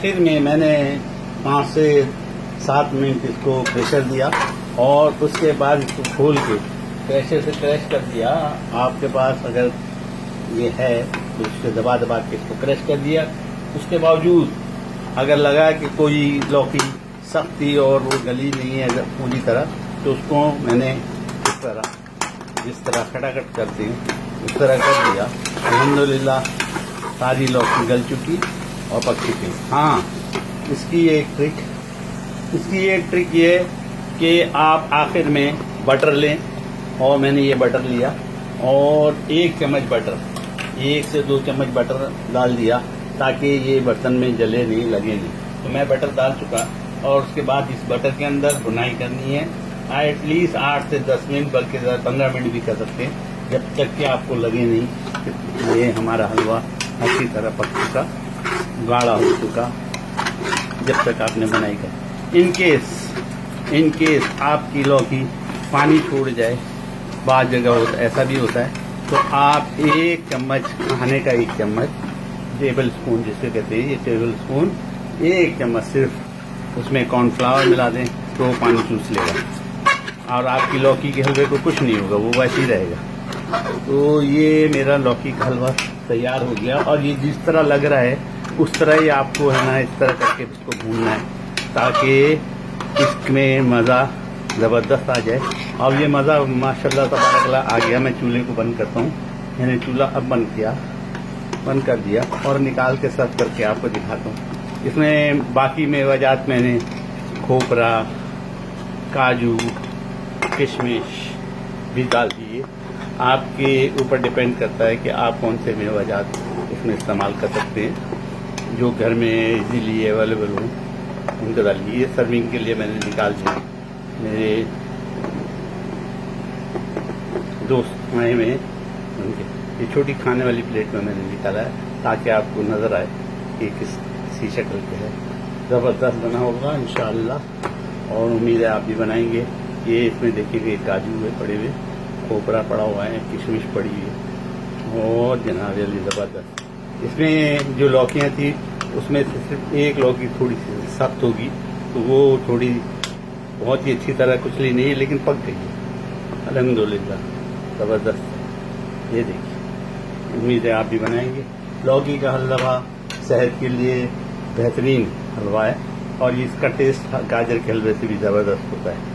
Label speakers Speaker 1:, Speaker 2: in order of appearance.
Speaker 1: आखिर में मैंने 5 से 7 मिनट इसको प्रेशर दिया और उसके बाद इसको खोल के प्रेशर से क्रैश कर दिया। आपके पास अगर ये है तो इसको दबा दबा के इसको क्रैश कर दिया। उसके बावजूद अगर लगा कि कोई लौकी सख्त थी और वो गली नहीं है पूरी तरह, तो उसको मैंने जिस तरह खटाखट करते हैं उस तरह कर दिया। अल्हम्दुलिल्लाह सारी लौकी गल चुकी और पक चुकी। हाँ, इसकी एक ट्रिक ये कि आप आखिर में बटर लें, और मैंने ये बटर लिया और 1 चम्मच बटर, 1 से 2 चम्मच बटर डाल दिया ताकि ये बर्तन में जले नहीं, लगे नहीं। तो मैं बटर डाल चुका और उसके बाद इस बटर के अंदर भुनाई करनी है एटलीस्ट 8 से 10 मिनट, बल्कि 15 मिनट भी कर सकते हैं, जब तक कि आपको लगे नहीं कि ये हमारा हलवा अच्छी तरह पक चुका, गाढ़ा हो चुका, जब तक आपने बनाई कर। इन केस आपकी लौकी पानी छोड़ जाए, बाद जगह ऐसा भी होता है, तो आप 1 चम्मच, खाने का 1 चम्मच, टेबल स्पून जिसे कहते हैं, ये टेबल स्पून 1 चम्मच सिर्फ उसमें कॉर्नफ्लावर मिला दें तो पानी चूस लेगा और आपकी लौकी के हलवे को कुछ नहीं होगा, वो वैसे ही रहेगा। तो ये मेरा लौकी का हलवा तैयार हो गया और ये जिस तरह लग रहा है उस तरह ही आपको है ना, इस तरह करके इसको भूनना है ताकि इसमें मज़ा ज़बरदस्त आ जाए। अब ये मज़ा माशाल्लाह तबारकल्लाह आ गया। मैं चूल्हे को बंद करता हूँ। मैंने चूल्हा अब बंद कर दिया और निकाल के सर्व करके आपको दिखाता हूँ। इसमें बाकी मेवाजात मैंने खोपरा, काजू, किशमिश भी डाल दिए। आपके ऊपर डिपेंड करता है कि आप कौन से मेवाजात इसमें इस्तेमाल कर सकते हैं, जो घर में इजीली अवेलेबल हो उनको डालिए। सर्विंग के लिए मैंने निकाल दिया। मेरे दोस्त आए में उनके ये छोटी खाने वाली प्लेट में मैंने निकाला है ताकि आपको नज़र आए कि किसी शक्ल के है। ज़बरदस्त बना होगा इंशाअल्लाह और उम्मीद है आप भी बनाएंगे। ये इसमें देखिए काजू है पड़े हुए, खोपरा पड़ा हुआ है, किशमिश पड़ी हुई है और जनाब अली ज़बरदस्त। इसमें जो लौकियाँ थी उसमें से सिर्फ एक लौकी थोड़ी सी सख्त होगी, तो वो थोड़ी बहुत ही अच्छी तरह कुचली नहीं है, लेकिन पक गई। अल्हम्दुलिल्लाह ज़बरदस्त। ये देखिए, उम्मीद है आप भी बनाएंगे। लौकी का हलवा सेहत के लिए बेहतरीन हलवा है और इसका टेस्ट गाजर के हलवे से भी ज़बरदस्त होता है।